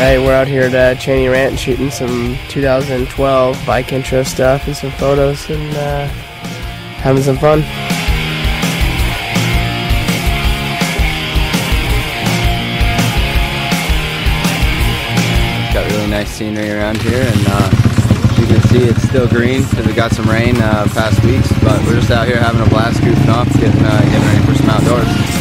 Alright, we're out here at Cheney Ranch shooting some 2012 bike intro stuff and some photos and having some fun. Got really nice scenery around here, and you can see it's still green because we got some rain past weeks, but we're just out here having a blast, goofing off, getting ready for some outdoors.